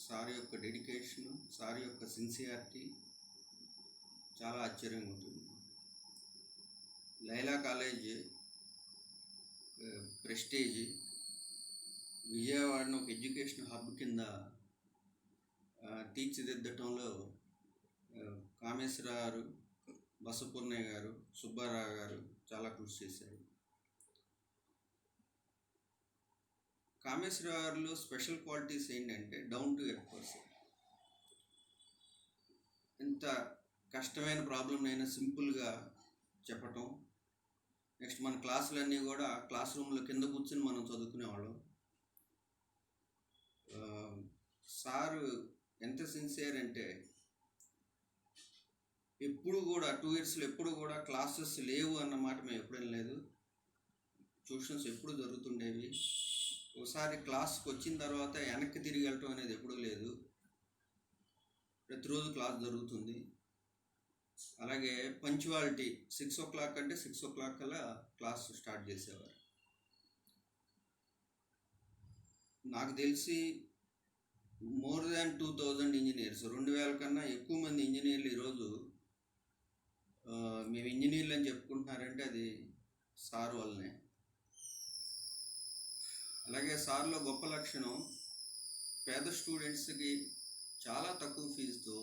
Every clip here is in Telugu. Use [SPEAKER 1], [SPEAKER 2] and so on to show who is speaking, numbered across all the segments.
[SPEAKER 1] సార్ యొక్క డెడికేషన్, సార్ యొక్క సిన్సియారిటీ చాలా ఆశ్చర్యంగా ఉంటుంది. లైలా కాలేజ్ ప్రెస్టేజ్ విజయవాడను ఒక ఎడ్యుకేషన్ హబ్ కింద తీర్చిదిద్దటంలో కామేశ్వరరావు గారు, బసవపున్నయ్య గారు, సుబ్బారావు గారు చాలా కృషి చేశారు. కామేశ్వరరావు గారిలో స్పెషల్ క్వాలిటీస్ ఏంటంటే డౌన్ టు ఎర్త్ పర్సన్. ఎంత కష్టమైన ప్రాబ్లం అయినా సింపుల్గా చెప్పటం. నెక్స్ట్ మన క్లాసులన్నీ కూడా క్లాస్ రూమ్లో కింద కూర్చొని మనం చదువుకునేవాళ్ళం. సారు ఎంత సిన్సియర్ అంటే ఎప్పుడు కూడా 2 ఇయర్స్లో ఎప్పుడు కూడా క్లాసెస్ లేవు అన్నమాట మేము ఎప్పుడేం లేదు. ట్యూషన్స్ ఎప్పుడు జరుగుతుండేవి. ఒకసారి క్లాస్కి వచ్చిన తర్వాత వెనక్కి తిరిగి వెళ్ళటం అనేది ఎప్పుడూ లేదు. ప్రతిరోజు క్లాస్ జరుగుతుంది. అలాగే పంక్చువాలిటీ 6 o'clock అంటే 6 o'clock కల్లా క్లాస్ స్టార్ట్ చేసేవారు. నాకు తెలిసి మోర్ దాన్ 2000 ఇంజనీర్స్, 2000 కన్నా ఎక్కువ మంది ఇంజనీర్లు ఈరోజు మేము ఇంజనీర్లు అని చెప్పుకుంటున్నారంటే అది సార్ వల్లనే. అలాగే సార్లో గొప్ప లక్షణం పేద స్టూడెంట్స్కి చాలా తక్కువ ఫీజుతో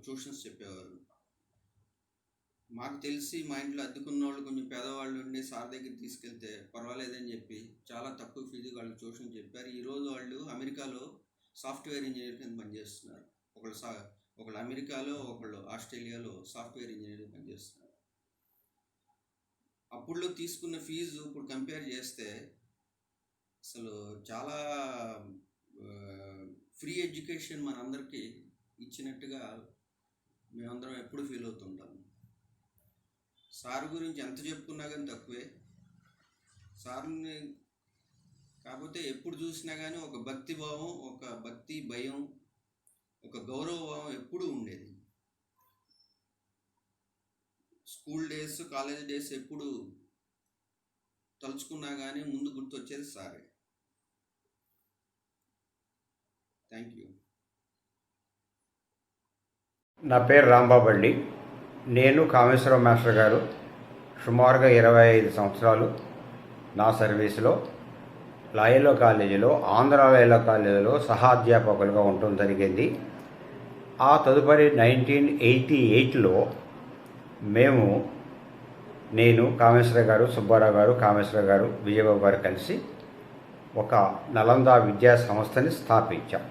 [SPEAKER 1] ట్యూషన్స్ చెప్పేవారు. మాకు తెలిసి మా ఇంట్లో అద్దెకున్న వాళ్ళు కొంచెం పేదవాళ్ళు ఉండి సార్ దగ్గర తీసుకెళ్తే పర్వాలేదని చెప్పి చాలా తక్కువ ఫీజు వాళ్ళకి ట్యూషన్ చెప్పారు. ఈరోజు వాళ్ళు అమెరికాలో సాఫ్ట్వేర్ ఇంజనీర్ కింద పనిచేస్తున్నారు. ఒకళ్ళు అమెరికాలో, ఒకళ్ళు ఆస్ట్రేలియాలో సాఫ్ట్వేర్ ఇంజనీర్ పనిచేస్తున్నారు. అప్పుడులో తీసుకున్న ఫీజు ఇప్పుడు కంపేర్ చేస్తే అసలు చాలా ఫ్రీ ఎడ్యుకేషన్ మనందరికీ ఇచ్చినట్టుగా మేమందరం ఎప్పుడు ఫీల్ అవుతుంటాము. సార్ గురించి ఎంత చెప్పుకున్నా కానీ తక్కువే. సార్ని కాకపోతే ఎప్పుడు చూసినా కానీ ఒక భక్తి భావం, ఒక భక్తి భయం, ఒక గౌరవ భావం ఎప్పుడూ ఉండేది. స్కూల్ డేస్, కాలేజ్ డేస్ ఎప్పుడు తలుచుకున్నా కానీ ముందు గుర్తొచ్చేది సారే. Thank you.
[SPEAKER 2] నా పేరు రాంబాబు అండి. నేను కామేశ్వరరావు మాస్టర్ గారు సుమారుగా 25 సంవత్సరాలు నా సర్వీసులో లాయలో కాలేజీలో, ఆంధ్ర లాయలో కాలేజీలో సహాధ్యాపకులుగా ఉండటం జరిగింది. ఆ తదుపరి 1988లో నేను కామేశ్వర గారు, సుబ్బారావు గారు, కామేశ్వర గారు, విజయబాబు గారు కలిసి ఒక నలంద విద్యా సంస్థని స్థాపించాం.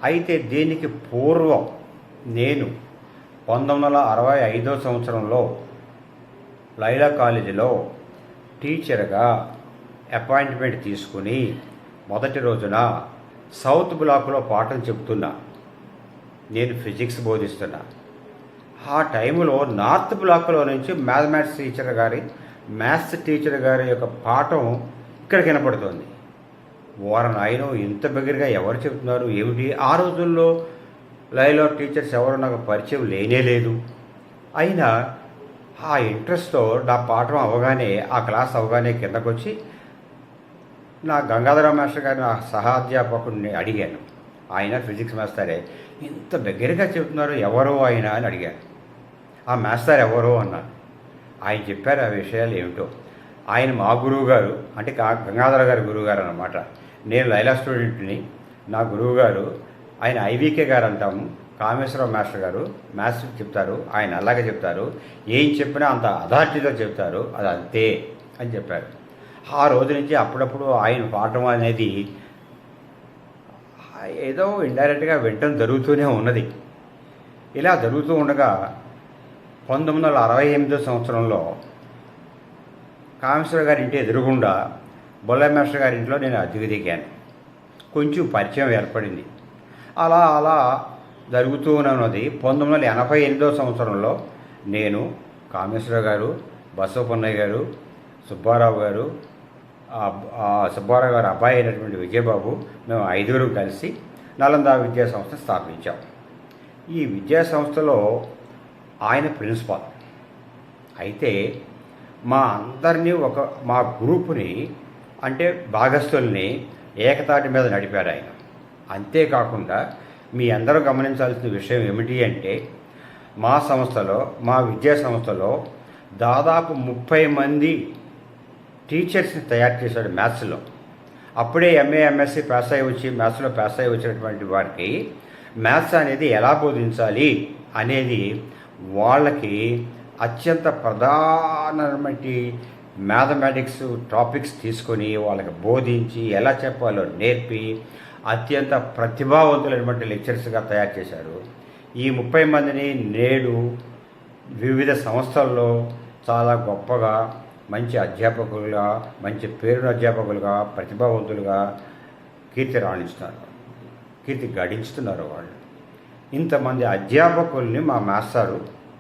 [SPEAKER 2] అయితే దీనికి పూర్వం నేను 1965 సంవత్సరంలో లైలా కాలేజీలో టీచర్గా అపాయింట్మెంట్ తీసుకుని మొదటి రోజున సౌత్ బ్లాక్లో పాఠం చెప్తున్నా. నేను ఫిజిక్స్ బోధిస్తున్నా. ఆ టైంలో నార్త్ బ్లాక్లో నుంచి మ్యాథమెటిక్స్ మ్యాథ్స్ టీచర్ గారి యొక్క పాఠం ఇక్కడ వినపడుతుంది. వారనాయన ఇంత బిగ్గరగా ఎవరు చెప్తున్నారు ఏమిటి? ఆ రోజుల్లో లైలో టీచర్స్ ఎవరు నాకు పరిచయం లేనేలేదు. అయినా ఆ ఇంట్రెస్ట్తో నా పాఠం అవగానే, ఆ క్లాస్ అవగానే కిందకు వచ్చి నా గంగాధరరావు మాస్టర్ గారిని, నా సహాధ్యాపకుడిని అడిగాను. ఆయన ఫిజిక్స్ మాస్టరే. ఇంత దగ్గరగా చెప్తున్నారు, ఎవరో ఆయన అని అడిగాను. ఆ మాస్టర్ ఎవరో అన్నాను. ఆయన చెప్పారు ఆ విషయాలు ఏమిటో. ఆయన మా గురువు గారు, అంటే గంగాధర గారి గురువు గారు అన్నమాట. నేను లైలా స్టూడెంట్ని. నా గురువు గారు ఆయన ఐవీకే గారు అంటాము. కామేశ్వరరావు మాస్టర్ గారు మ్యాథ్స్ చెప్తారు, ఆయన అలాగే చెప్తారు. ఏం చెప్పినా అంత అథారిటీతో చెప్తారు, అది అంతే అని చెప్పారు. ఆ రోజు నుంచి అప్పుడప్పుడు ఆయన పాఠం అనేది ఏదో ఇండైరెక్ట్గా వినటం జరుగుతూనే ఉన్నది. ఇలా జరుగుతూ ఉండగా 1968 సంవత్సరంలో కామేశ్వర గారి ఇంటి ఎదురుగుండా బొల్లయ్య మాస్టర్ గారి ఇంట్లో నేను అద్దెకు దిగాను. కొంచెం పరిచయం ఏర్పడింది. అలా జరుగుతూ ఉన్నది. 1988 సంవత్సరంలో నేను, కామేశ్వర గారు, బసవపున్నయ్య గారు, సుబ్బారావు గారు, సుబ్బారావు గారు అబ్బాయి అయినటువంటి విజయబాబు, మేము 5 కలిసి నలంద విద్యా సంస్థ స్థాపించాం. ఈ విద్యా సంస్థలో ఆయన ప్రిన్సిపాల్. అయితే మా అందరినీ మా గ్రూపుని, అంటే భాగస్థుల్ని ఏకతాటి మీద నడిపారు ఆయన. అంతేకాకుండా మీ అందరూ గమనించాల్సిన విషయం ఏమిటి అంటే, మా సంస్థలో, మా విద్యా సంస్థలో దాదాపు 30 మంది టీచర్స్ని తయారు చేశాడు మ్యాథ్స్లో. అప్పుడే ఎంఏ ఎంఎస్సి మ్యాథ్స్లో పాస్ అయ్యి వచ్చినటువంటి వారికి మ్యాథ్స్ అనేది ఎలా బోధించాలి అనేది వాళ్ళకి అత్యంత ప్రధానమైన మ్యాథమెటిక్స్ టాపిక్స్ తీసుకొని వాళ్ళకి బోధించి ఎలా చెప్పాలో నేర్పి అత్యంత ప్రతిభావంతులైనటువంటి లెక్చర్స్గా తయారు చేశారు. ఈ 30 మందిని నేడు వివిధ సంస్థల్లో చాలా గొప్పగా మంచి అధ్యాపకులుగా, మంచి పేరున్న అధ్యాపకులుగా, ప్రతిభావంతులుగా కీర్తి గడించుతున్నారు వాళ్ళు. ఇంతమంది అధ్యాపకుల్ని మా మాస్టారు,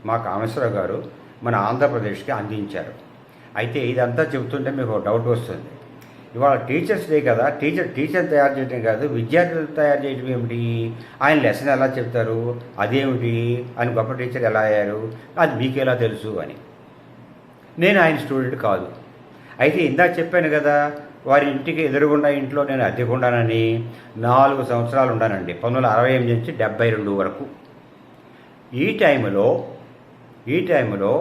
[SPEAKER 2] మా కామేశ్వరరావు గారు మన ఆంధ్రప్రదేశ్కి అందించారు. అయితే ఇదంతా చెబుతుంటే మీకు ఒక డౌట్ వస్తుంది. ఇవాళ టీచర్స్ డే కదా, టీచర్ తయారు చేయడం కాదు, విద్యార్థులు తయారు చేయడం ఏమిటి? ఆయన లెసన్ ఎలా చెప్తారు, అదేమిటి, ఆయన గొప్ప టీచర్ ఎలా అయ్యారు, అది మీకు ఎలా తెలుసు అని. నేను ఆయన స్టూడెంట్ కాదు. అయితే ఇందాక చెప్పాను కదా, వారి ఇంటికి ఎదురుగుండా ఇంట్లో నేను అద్దెకుండానని 4 సంవత్సరాలు ఉన్నానండి, 1968 నుంచి 72 వరకు. ఈ టైంలో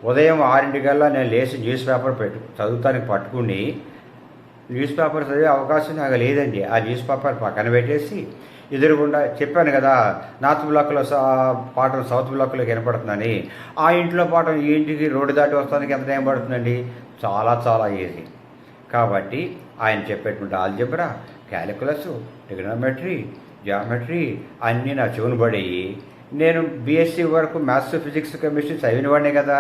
[SPEAKER 2] ఉదయం 6 గంటల నేను లేచి న్యూస్ పేపర్ చదువుతానికి పట్టుకుని న్యూస్ పేపర్ చదివే అవకాశం నాకు లేదండి. ఆ న్యూస్ పేపర్ పక్కన పెట్టేసి ఎదురుగుండా చెప్పాను కదా, నార్త్ బ్లాక్లో పాఠం సౌత్ బ్లాక్లో కనపడుతుందని. ఆ ఇంట్లో పాఠం ఈ ఇంటికి రోడ్డు దాటి వస్తానికి ఎంత టైం పడుతుందండి? చాలా చాలా ఈజీ. కాబట్టి ఆయన చెప్పేటువంటి ఆల్జబ్రా, క్యాలిక్యులస్, ట్రిగ్నోమెట్రీ, జియోమెట్రీ అన్నీ నా చెవును పడేయి. నేను బీఎస్సీ వరకు మ్యాథ్స్, ఫిజిక్స్, కెమిస్ట్రీ చదివిన వాడినే కదా.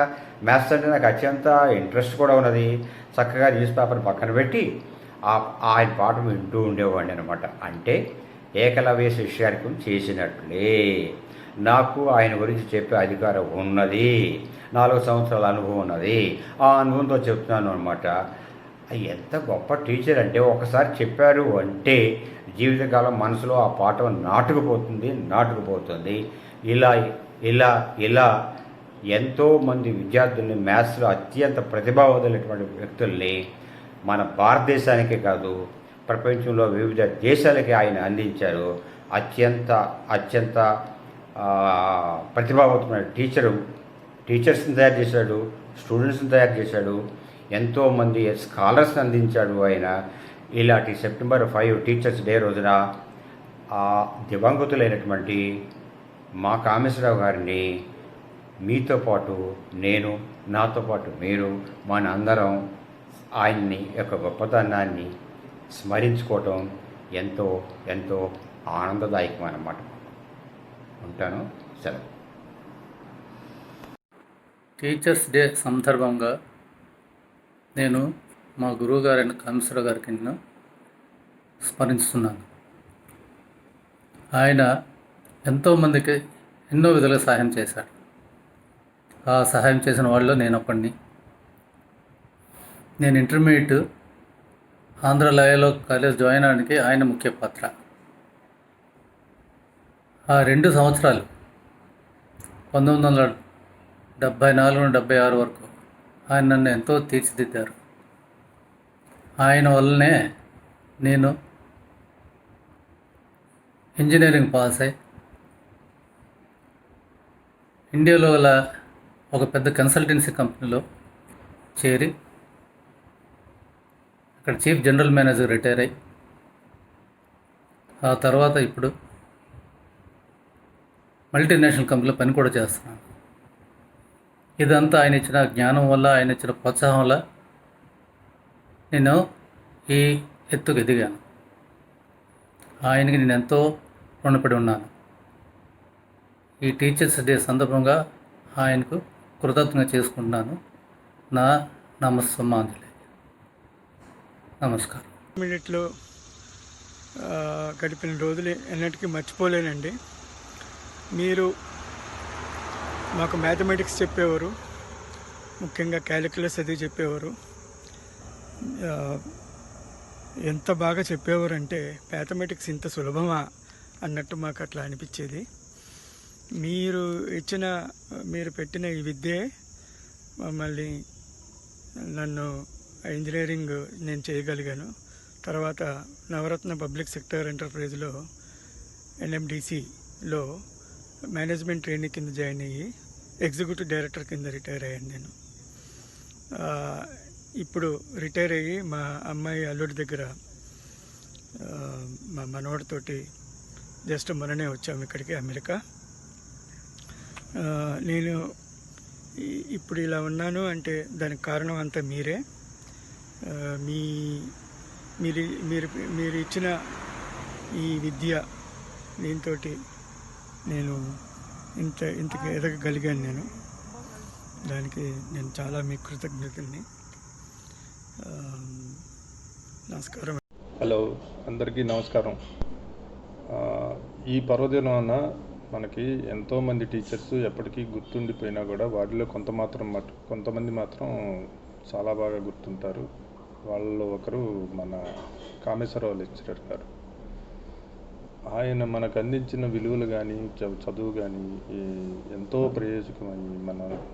[SPEAKER 2] మ్యాథ్స్ అంటే నాకు అత్యంత ఇంట్రెస్ట్ కూడా ఉన్నది. చక్కగా న్యూస్ పేపర్ పక్కన పెట్టి ఆయన పాఠం వింటూ ఉండేవాడిని అనమాట. అంటే ఏకలవ్య శిష్యార్కం చేసినట్లే నాకు ఆయన గురించి చెప్పే అధికారం ఉన్నది. 4 సంవత్సరాల అనుభవం ఉన్నది. ఆ అనుభవంతో చెప్తున్నాను అనమాట. ఎంత గొప్ప టీచర్ అంటే, ఒకసారి చెప్పారు అంటే జీవితకాలం మనసులో ఆ పాఠం నాటుకుపోతుంది. ఇలా ఎంతోమంది విద్యార్థుల్ని, మ్యాథ్స్లో అత్యంత ప్రతిభావంతులైనటువంటి వ్యక్తుల్ని మన భారతదేశానికే కాదు ప్రపంచంలో వివిధ దేశాలకి ఆయన అందించారు. అత్యంత ప్రతిభావంతమైన టీచర్స్ని తయారు చేశాడు, స్టూడెంట్స్ని తయారు చేశాడు, ఎంతోమంది స్కాలర్స్ని అందించాడు ఆయన. ఇలాంటి సెప్టెంబర్ 5 టీచర్స్ డే రోజున దివంగతులైనటువంటి మా కామేశ్వరరావు గారిని మీతో పాటు నేను, నాతో పాటు మీరు, మన అందరం ఆయన్ని యొక్క గొప్పతనాన్ని స్మరించుకోవటం ఎంతో ఆనందదాయకం అన్నమాట. ఉంటాను, సెలవు.
[SPEAKER 3] టీచర్స్ డే సందర్భంగా నేను మా గురువు గారైన కామేశ్వరరావు గారికి స్మరిస్తున్నాను. ఆయన ఎంతోమందికి ఎన్నో విధాలుగా సహాయం చేశాడు. ఆ సహాయం చేసిన వాళ్ళలో నేను ఒకడిని. నేను ఇంటర్మీడియట్ ఆంధ్ర లయలో కాలేజ్ జాయిన్ అవడానికి ఆయన ముఖ్య పాత్ర. ఆ 2 సంవత్సరాలు 1974-76 వరకు ఆయన నన్ను ఎంతో తీర్చిదిద్దారు. ఆయన వల్లనే నేను ఇంజనీరింగ్ పాస్ అయి ఇండియాలో గల ఒక పెద్ద కన్సల్టెన్సీ కంపెనీలో చేరి అక్కడ చీఫ్ జనరల్ మేనేజర్ రిటైర్ అయ్యి ఆ తర్వాత ఇప్పుడు మల్టీనేషనల్ కంపెనీలో పని కూడా చేస్తున్నాను. ఇదంతా ఆయన ఇచ్చిన జ్ఞానం వల్ల, ఆయన ఇచ్చిన ప్రోత్సాహం వల్ల నేను ఈ ఎత్తుకు ఎదిగాను. ఆయనకి నేను ఎంతో రుణపడి ఉన్నాను. ఈ టీచర్స్ డే సందర్భంగా ఆయనకు కృతజ్ఞత చేసుకుంటున్నాను. నా నమస్సమాంజలి. నమస్కారం.
[SPEAKER 4] మినిట్లో గడిపిన రోజులు ఎన్నటికీ మర్చిపోలేనండి. మీరు మాకు మ్యాథమెటిక్స్ చెప్పేవారు, ముఖ్యంగా క్యాలిక్యులస్ అది చెప్పేవారు. ఎంత బాగా చెప్పేవారు అంటే మ్యాథమెటిక్స్ ఇంత సులభమా అన్నట్టు మాకు అట్లా అనిపించేది. మీరు పెట్టిన ఈ విద్యే మమ్మల్ని, నన్ను ఇంజనీరింగ్ నేను చేయగలిగాను. తర్వాత నవరత్న పబ్లిక్ సెక్టర్ ఎంటర్ప్రైజ్లో NMDCలో మేనేజ్మెంట్ ట్రైనింగ్ కింద జాయిన్ అయ్యి ఎగ్జిక్యూటివ్ డైరెక్టర్ కింద రిటైర్ అయ్యాను నేను. ఇప్పుడు రిటైర్ అయ్యి మా అమ్మాయి అల్లుడి దగ్గర మా మనవడితోటి జస్ట్ మొన్ననే వచ్చాము ఇక్కడికి అమెరికా. నేను ఇప్పుడు ఇలా ఉన్నాను అంటే దానికి కారణం అంతా మీరే. మీరు మీరు ఇచ్చిన ఈ విద్య దీంతో నేను ఇంతకి ఎదగగలిగాను. నేను దానికి నేను చాలా మీకు కృతజ్ఞతల్ని. నమస్కారం.
[SPEAKER 5] హలో, అందరికీ నమస్కారం. ఈ పర్వదినాన మనకి ఎంతోమంది టీచర్స్ ఎప్పటికీ గుర్తుండిపోయినా కూడా వాటిలో కొంతమంది మాత్రం చాలా బాగా గుర్తుంటారు. వాళ్ళలో ఒకరు మన కామేశ్వరరావు లెక్చరర్ గారు. ఆయన మనకు అందించిన విలువలు కానీ చదువు కానీ ఎంతో ప్రయోజకమయ్యి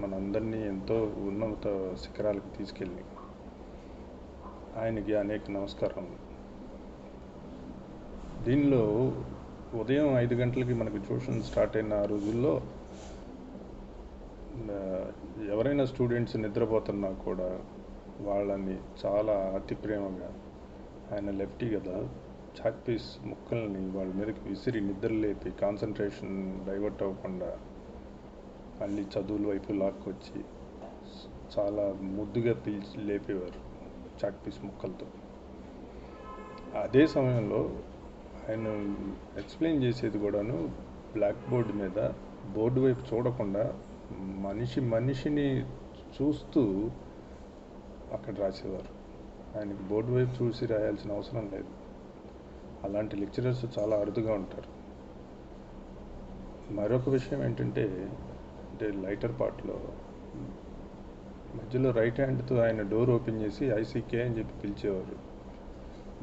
[SPEAKER 5] మనందరినీ ఎంతో ఉన్నత శిఖరాలకు తీసుకెళ్ళి ఆయనకి అనేక నమస్కారములు. దీనిలో ఉదయం 5 గంటలకి మనకి ట్యూషన్ స్టార్ట్ అయిన ఆ రోజుల్లో ఎవరైనా స్టూడెంట్స్ నిద్రపోతున్నా కూడా వాళ్ళని చాలా అతి ప్రేమగా, ఆయన లెఫ్టీ కదా, చాక్ పీస్ ముక్కల్ని వాళ్ళ మీదకి విసిరి నిద్రలేపి కాన్సన్ట్రేషన్ డైవర్ట్ అవ్వకుండా మళ్ళీ చదువుల వైపు లాక్కొచ్చి చాలా ముద్దుగా పిలిచి లేపేవారు చాక్ పీస్ ముక్కలతో. అదే సమయంలో ఆయన ఎక్స్ప్లెయిన్ చేసేది కూడాను బ్లాక్ బోర్డు మీద బోర్డు వైపు చూడకుండా మనిషిని చూస్తూ అక్కడ రాసేవారు. ఆయనకి బోర్డు వైపు చూసి రాయాల్సిన అవసరం లేదు. అలాంటి లెక్చరర్స్ చాలా అరుదుగా ఉంటారు. మరొక విషయం ఏంటంటే లైటర్ పార్ట్లో మధ్యలో రైట్ హ్యాండ్తో ఆయన డోర్ ఓపెన్ చేసి ఐసీకే అని చెప్పి పిలిచేవారు.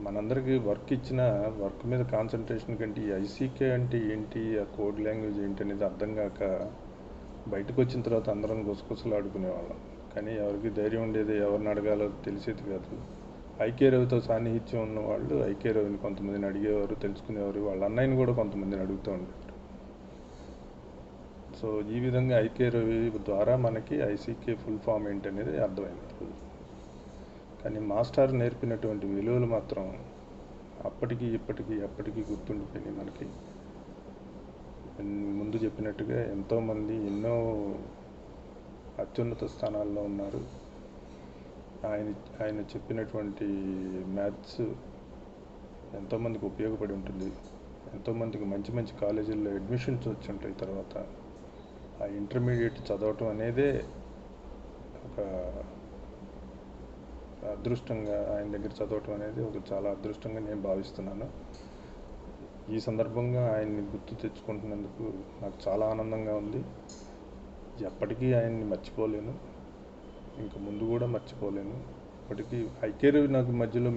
[SPEAKER 5] మనందరికీ వర్క్ ఇచ్చిన వర్క్ మీద కాన్సన్ట్రేషన్ కంటే ఈ ఐసీకే అంటే ఏంటి, ఆ కోడ్ లాంగ్వేజ్ ఏంటి అనేది అర్థం కాక బయటకు వచ్చిన తర్వాత అందరం గుసగుసలు ఆడుకునేవాళ్ళం. కానీ ఎవరికి ధైర్యం ఉండేది, ఎవరిని అడగాలో తెలిసేది కాదు. ఐకే రవితో సాన్నిహిత్యం ఉన్నవాళ్ళు ఐకే రవిని కొంతమందిని అడిగేవారు, తెలుసుకునేవారు. వాళ్ళ అన్నయ్యని కూడా కొంతమందిని అడుగుతూ ఉండేవారు. సో ఈ విధంగా ఐకే రవి ద్వారా మనకి ఐసీకే ఫుల్ ఫామ్ ఏంటనేది అర్థమైంది. కానీ మాస్టర్ నేర్పినటువంటి విలువలు మాత్రం అప్పటికి ఇప్పటికీ ఎప్పటికీ గుర్తుండిపోయినాయి మనకి. ముందు చెప్పినట్టుగా ఎంతోమంది ఎన్నో అత్యున్నత స్థానాల్లో ఉన్నారు. ఆయన చెప్పినటువంటి మ్యాథ్స్ ఎంతోమందికి ఉపయోగపడి ఉంటుంది. ఎంతోమందికి మంచి మంచి కాలేజీల్లో అడ్మిషన్స్ వచ్చి ఉంటాయి. తర్వాత ఆ ఇంటర్మీడియట్ చదవటం అనేదే ఒక అదృష్టంగా, ఆయన దగ్గర చదవటం అనేది ఒక చాలా అదృష్టంగా నేను భావిస్తున్నాను. ఈ సందర్భంగా ఆయన్ని గుర్తు తెచ్చుకుంటున్నందుకు నాకు చాలా ఆనందంగా ఉంది. ఎప్పటికీ ఆయన్ని మర్చిపోలేను, ఇంకా ముందు కూడా మర్చిపోలేను. ఇప్పటికీ ఐకేరవి నాకు మధ్యలో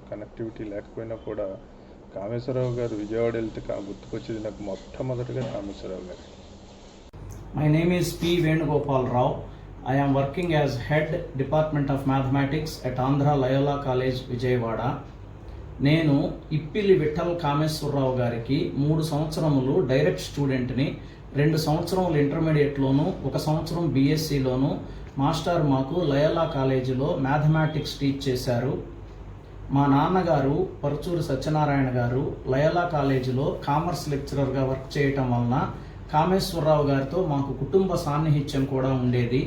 [SPEAKER 5] కనెక్టివిటీ లేకపోయినా కూడా కామేశ్వరరావు గారు విజయవాడ వెళ్తే గుర్తుకొచ్చేది నాకు మొట్టమొదటిగా కామేశ్వరరావు గారు.
[SPEAKER 6] My name is P. Venugopal Rao. I am working as Head Department of Mathematics at Andhra Loyola College, Vijayawada. నేను ఇప్పిలి విఠల్ కామేశ్వరరావు గారికి 3 సంవత్సరములు డైరెక్ట్ స్టూడెంట్ని, 2 సంవత్సరములు ఇంటర్మీడియట్లోను, 1 సంవత్సరం బీఎస్సీలోను మాస్టర్ మాకు లయోలా కాలేజీలో మ్యాథమెటిక్స్ టీచ్ చేశారు. మా నాన్నగారు పరుచూరు సత్యనారాయణ గారు లయోలా కాలేజీలో కామర్స్ లెక్చరర్గా వర్క్ చేయటం వలన కామేశ్వరరావు గారితో మాకు కుటుంబ సాన్నిహిత్యం కూడా ఉండేది.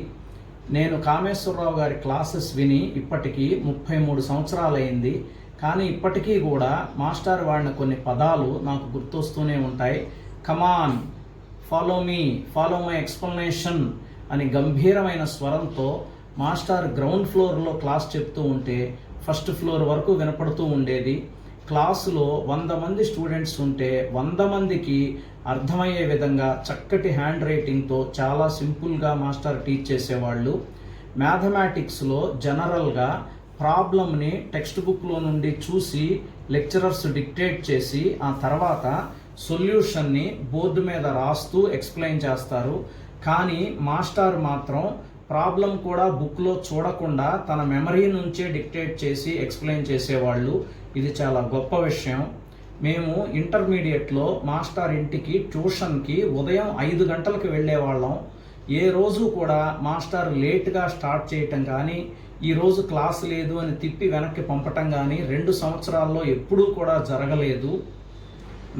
[SPEAKER 6] నేను కామేశ్వరరావు గారి క్లాసెస్ విని ఇప్పటికీ 33 సంవత్సరాలైంది. కానీ ఇప్పటికీ కూడా మాస్టర్ వాడిన కొన్ని పదాలు నాకు గుర్తొస్తూనే ఉంటాయి. Come on, follow me, follow my explanation అని గంభీరమైన స్వరంతో మాస్టర్ గ్రౌండ్ ఫ్లోర్లో క్లాస్ చెప్తూ ఉంటే ఫస్ట్ ఫ్లోర్ వరకు వినపడుతూ ఉండేది. క్లాసులో 100 మంది స్టూడెంట్స్ ఉంటే 100 మందికి అర్థమయ్యే విధంగా చక్కటి హ్యాండ్ రైటింగ్తో చాలా సింపుల్గా మాస్టర్ టీచ్ చేసేవాళ్ళు. మ్యాథమెటిక్స్లో జనరల్గా ప్రాబ్లమ్ని టెక్స్ట్ బుక్లో నుండి చూసి లెక్చరర్స్ డిక్టేట్ చేసి ఆ తర్వాత సొల్యూషన్ని బోర్డు మీద రాస్తూ ఎక్స్ప్లెయిన్ చేస్తారు. కానీ మాస్టర్ మాత్రం ప్రాబ్లం కూడా బుక్లో చూడకుండా తన మెమరీ నుంచే డిక్టేట్ చేసి ఎక్స్ప్లెయిన్ చేసేవాళ్ళు. ఇది చాలా గొప్ప విషయం. మేము ఇంటర్మీడియట్లో మాస్టర్ ఇంటికి ట్యూషన్కి ఉదయం 5 గంటలకు వెళ్ళేవాళ్ళం. ఏ రోజు కూడా మాస్టర్ లేట్గా స్టార్ట్ చేయటం కానీ, ఈరోజు క్లాస్ లేదు అని తిప్పి వెనక్కి పంపటం కానీ 2 సంవత్సరాల్లో ఎప్పుడూ కూడా జరగలేదు.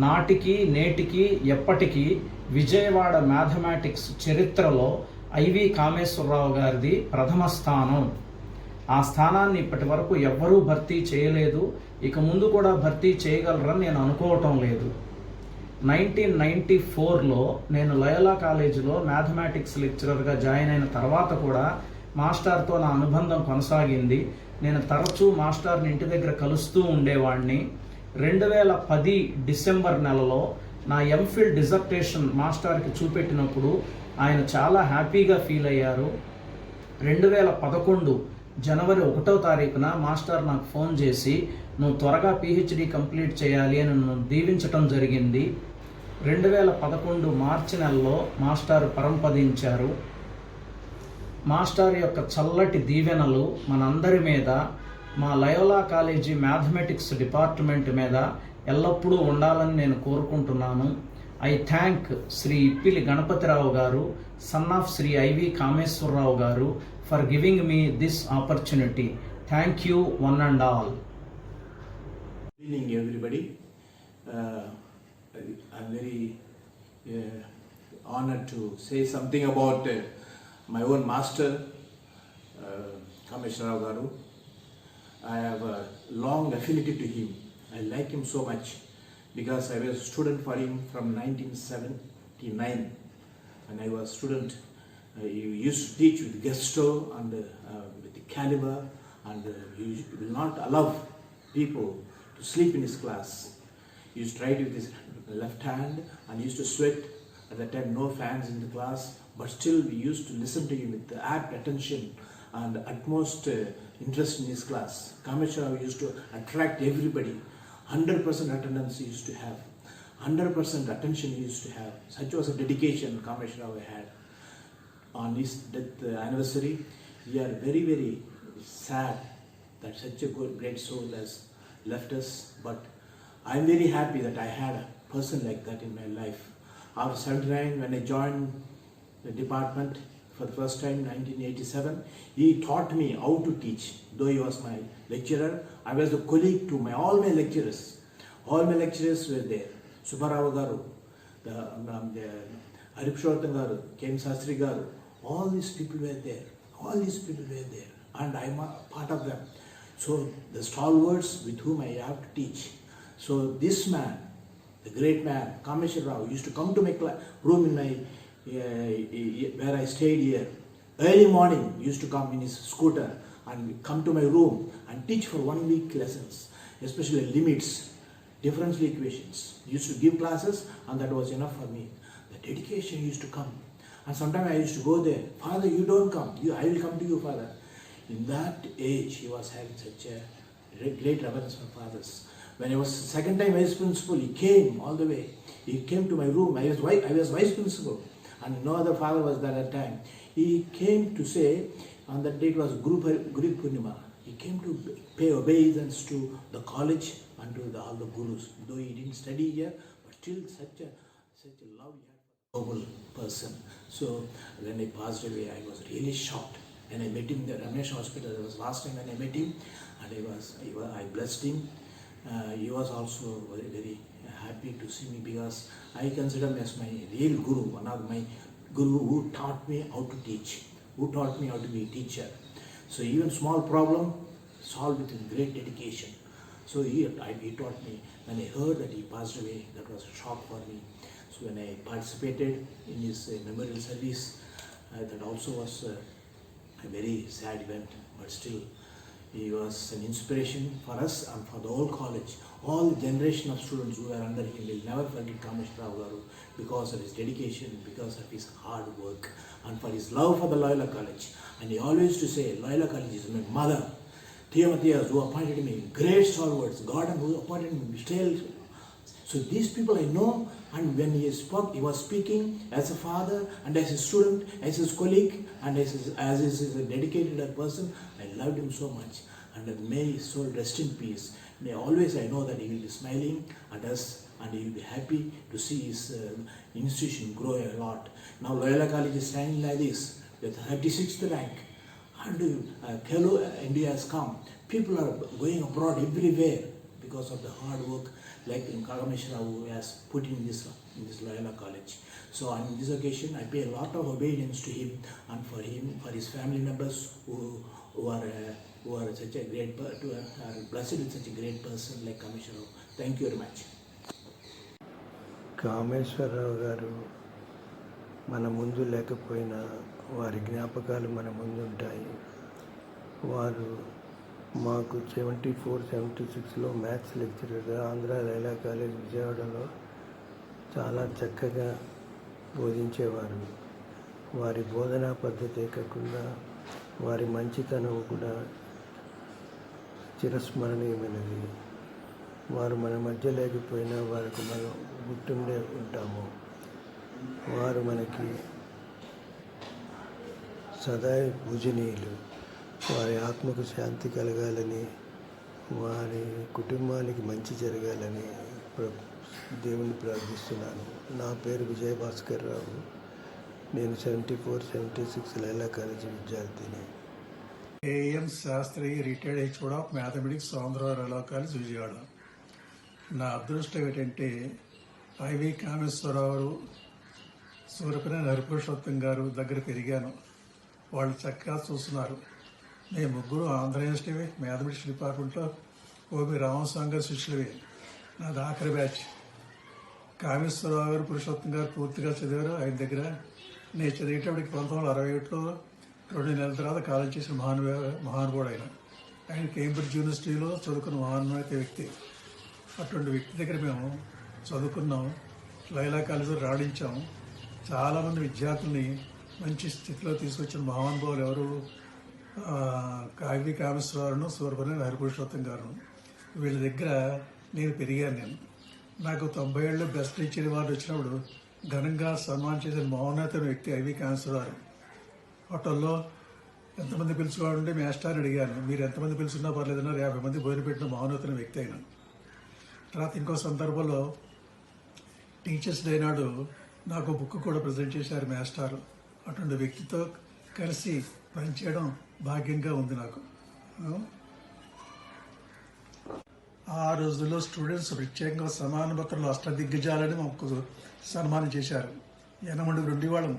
[SPEAKER 6] నాటికి నేటికి ఎప్పటికీ విజయవాడ మ్యాథమెటిక్స్ చరిత్రలో ఐవి కామేశ్వరరావు గారిది ప్రథమ స్థానం. ఆ స్థానాన్ని ఇప్పటి వరకు ఎవ్వరూ భర్తీ చేయలేదు, ఇక ముందు కూడా భర్తీ చేయగలరని నేను అనుకోవటం లేదు. 1994లో నేను లయోలా కాలేజీలో మ్యాథమెటిక్స్ లెక్చరర్గా జాయిన్ అయిన తర్వాత కూడా మాస్టర్తో నా అనుబంధం కొనసాగింది. నేను తరచూ మాస్టర్ని ఇంటి దగ్గర కలుస్తూ ఉండేవాడిని. 2010 డిసెంబర్ నెలలో నా ఎంఫిల్ డిజర్టేషన్ మాస్టర్కి చూపెట్టినప్పుడు ఆయన చాలా హ్యాపీగా ఫీల్ అయ్యారు. 2011 జనవరి 1వ తారీఖున మాస్టర్ నాకు ఫోన్ చేసి నువ్వు త్వరగా పిహెచ్డి కంప్లీట్ చేయాలి అని నన్ను దీవించటం జరిగింది. 2011 మార్చి నెలలో మాస్టర్ పరంపదించారు. మాస్టర్ యొక్క చల్లటి దీవెనలు మనందరి మీద, మా లయోలా కాలేజీ మ్యాథమెటిక్స్ డిపార్ట్మెంట్ మీద ఎల్లప్పుడూ ఉండాలని నేను కోరుకుంటున్నాను. ఐ థ్యాంక్ శ్రీ ఇప్పిలి గణపతిరావు గారు, son of Shri I V Kameswararao గారు, for giving me this opportunity. Thank you one and all.
[SPEAKER 7] Good evening, everybody. I'm very honored to say something about my own master, Kameshwara Garu. I have a long affinity to him. I like him so much because I was a student for him from 1979. When I was a student, he used to teach with gusto and with the caliber, and he will not allow people to sleep in his class. He used to write with his left hand and used to sweat. At that time, no fans in the class, but still we used to listen to him with apt attention and utmost interest in his class. Kameshwara used to attract everybody. 100% attendance he used to have. 100% attention he used to have. Such was a dedication Kameshwara had. On his death anniversary, we are very, very sad that such a good, great soul has left us. But I am very happy that I had a person like that in my life. After 79, when I joined the department for the first time, 1987, he taught me how to teach. Though he was my lecturer, I was the colleague to all my lecturers. All my lecturers were there. Subbarao Garu, the Haripshwarthan Garu, K.M. Sastri Garu, all these people were there. All these people were there, and I am a part of them. So the stalwarts with whom I have to teach. So this man, the great man, Kameshwara Rao, used to come to my room in my where I stayed here. Early morning, he used to come in his scooter and come to my room and teach for 1 week lessons, especially limits, differential equations. He used to give classes, and that was enough for me. The dedication used to come. And sometimes I used to go there. Father, you don't come. I will come to you, Father. In that age, he was having such a great reverence for fathers. When I was second time vice principal, he came all the way. He came to my room. I was vice principal, and no other father was there at that time. He came to say, on that day it was Guru Purnima. He came to pay obeisance to the college and to all the gurus. Though he didn't study here, but still such a love he had for a noble person. So when he passed away, I was really shocked. When I met him in the Ramesh Hospital, that was last time when I met him, and I blessed him. He was also very, very happy to see me because I consider him as my real guru, one of my guru who taught me how to teach, who taught me how to be a teacher. So even small problem, solved with great dedication. So he taught me. When I heard that he passed away, that was a shock for me. So when I participated in his memorial service, that also was a very sad event, but still he was an inspiration for us and for the whole college. All generation of students who are under him will never forget Kameshwara Garu because of his dedication, because of his hard work, and for his love for the Loyola College. And he always used to say, Loyola College is my mother. Theomathias, who appointed me, great stalwarts, Gordon, who appointed me, still So these people I know, and when he was speaking as a father and as a student, as his colleague, and as a dedicated person. I loved him so much, and may his soul rest in peace. May always I know that he will be smiling at us, and he will be happy to see his institution grow a lot. Now Loyola College is standing like this with 36th rank, and Khelo India has come. People are going abroad everywhere because of the hard work like Kagameshwar who has put in this Loyola College. So on this occasion, I pay a lot of obedience to him, and for his family members who are such a great are blessed with such a great person like Kagameshwar. Thank you very much.
[SPEAKER 8] Kameswara Rao గారు మన ముందు లేకపోయినా వారి జ్ఞాపకాలు మన ముందు ఉంటాయి. వారు మాకు 74-76లో మ్యాథ్స్ లెక్చరర్గా ఆంధ్ర లైలా కాలేజ్ విజయవాడలో చాలా చక్కగా బోధించేవారు. వారి బోధనా పద్ధతే కాకుండా వారి మంచితనం కూడా చిరస్మరణీయమైనది. వారు మన మధ్య లేకపోయినా వారికి మనం గుర్తుండే ఉంటాము. వారు మనకి సదా పూజనీయులు. వారి ఆత్మకు శాంతి కలగాలని, వారి కుటుంబానికి మంచి జరగాలని దేవుని ప్రార్థిస్తున్నాను. నా పేరు విజయభాస్కర్ రావు. నేను 74-76 లైలా కాలేజీ విద్యార్థిని.
[SPEAKER 9] A M Sastri, retired HOD of mathematics, Andhra Loyola college Vijayawada. నా అదృష్టం ఏంటంటే ఐవి కామేశ్వరరావు, సూర్యపనేని హరిపురుషోత్తం గారు దగ్గర పెరిగాను. వాళ్ళు చక్కగా చూస్తున్నారు. మేము ముగ్గురు ఆంధ్ర యూనివర్సిటీ మ్యాథమెటిక్స్ డిపార్ట్మెంట్లో ఓబి రామస్వామి గారు శిష్యులవి. నాది ఆఖరి బ్యాచ్. కామేశ్వరరావు గారు, పురుషోత్తం గారు పూర్తిగా చదివారు ఆయన దగ్గర. నేను చదివేటప్పటికి 1961లో 2 నెలల తర్వాత కాలేజ్ చేసిన మహానుభావుడు ఆయన కేంబ్రిడ్జ్ యూనివర్సిటీలో చదువుకున్న మహానుభావ వ్యక్తి. అటువంటి వ్యక్తి దగ్గర మేము చదువుకున్నాం. లైలా కాలేజీలో రాణించాం. చాలామంది విద్యార్థుల్ని మంచి స్థితిలో తీసుకొచ్చిన మహానుభావులు ఎవరు? ఐవి కామేశ్వరరావును, సూర్యపనేని హరిపురుషోత్తం గారు. వీళ్ళ దగ్గర నేను పెరిగాను. నాకు 90 ఏళ్ళు బెస్ట్ టీచర్ అవార్డు వచ్చినప్పుడు ఘనంగా సన్మానం చేసిన మహోన్నతమైన వ్యక్తి ఐవి కామేశ్వరరావు. హోటల్లో ఎంతమంది పిలుచుకోవాలంటే మేస్టార్ అడిగాను. మీరు ఎంతమంది పిలుచున్నా పర్లేదన్నారు. 50 మంది భోజనం పెట్టిన మహోన్నతమైన వ్యక్తి అయినా. తర్వాత ఇంకో సందర్భంలో టీచర్స్ డే నాడు నాకు బుక్ కూడా ప్రజెంట్ చేశారు మేస్టారు. అటువంటి వ్యక్తితో కలిసి పనిచేయడం భాగ్యంగా ఉంది నాకు. ఆ రోజుల్లో స్టూడెంట్స్ ప్రత్యేకంగా సమాన పత్రంలో అష్టదిగ్గజాలని మాకు సన్మానం చేశారు. 80 ఉండేవాళ్ళం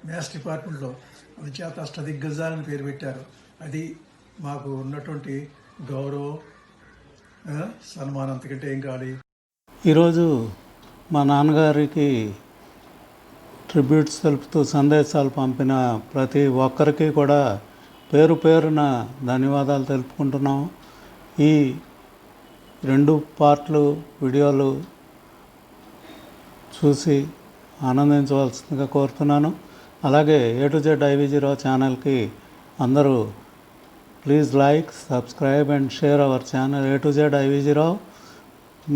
[SPEAKER 9] మ్యాథ్స్ డిపార్ట్మెంట్లో. అందుచేత అష్టదిగ్గజాలని పేరు పెట్టారు. అది మాకు ఉన్నటువంటి గౌరవం, సన్మానం. అంతకంటే ఏం కావాలి.
[SPEAKER 10] ఈరోజు మా నాన్నగారికి ట్రిబ్యూట్స్ తెలుపుతూ సందేశాలు పంపిన ప్రతి ఒక్కరికి కూడా పేరు పేరున ధన్యవాదాలు తెలుపుకుంటున్నాం. ఈ 2 పార్ట్లు వీడియోలు చూసి ఆనందించవలసిందిగా కోరుతున్నాను. అలాగే A to Z IVG Rao ఛానల్కి అందరూ please like, subscribe and share our channel A to Z IVG Rao.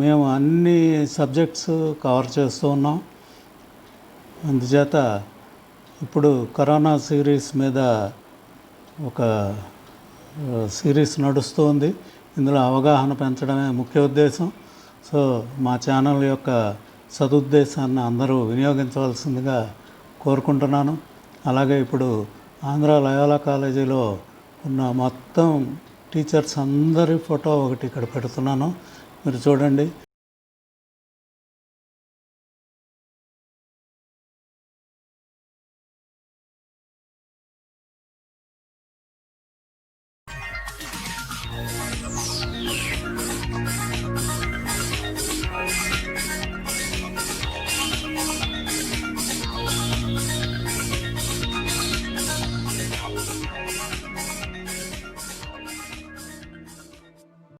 [SPEAKER 10] మేము అన్ని సబ్జెక్ట్స్ కవర్ చేస్తూ ఉన్నాం. అందుచేత ఇప్పుడు కరోనా సిరీస్ మీద ఒక సిరీస్ నడుస్తుంది. ఇందులో అవగాహన పెంచడమే ముఖ్య ఉద్దేశం. సో మా ఛానల్ యొక్క సదుద్దేశాన్ని అందరూ వినియోగించవలసిందిగా కోరుకుంటున్నాను. అలాగే ఇప్పుడు ఆంధ్ర లయోలా కాలేజీలో ఉన్న మొత్తం టీచర్స్ అందరి ఫోటో ఒకటి ఇక్కడ పెడుతున్నాను. మీరు చూడండి.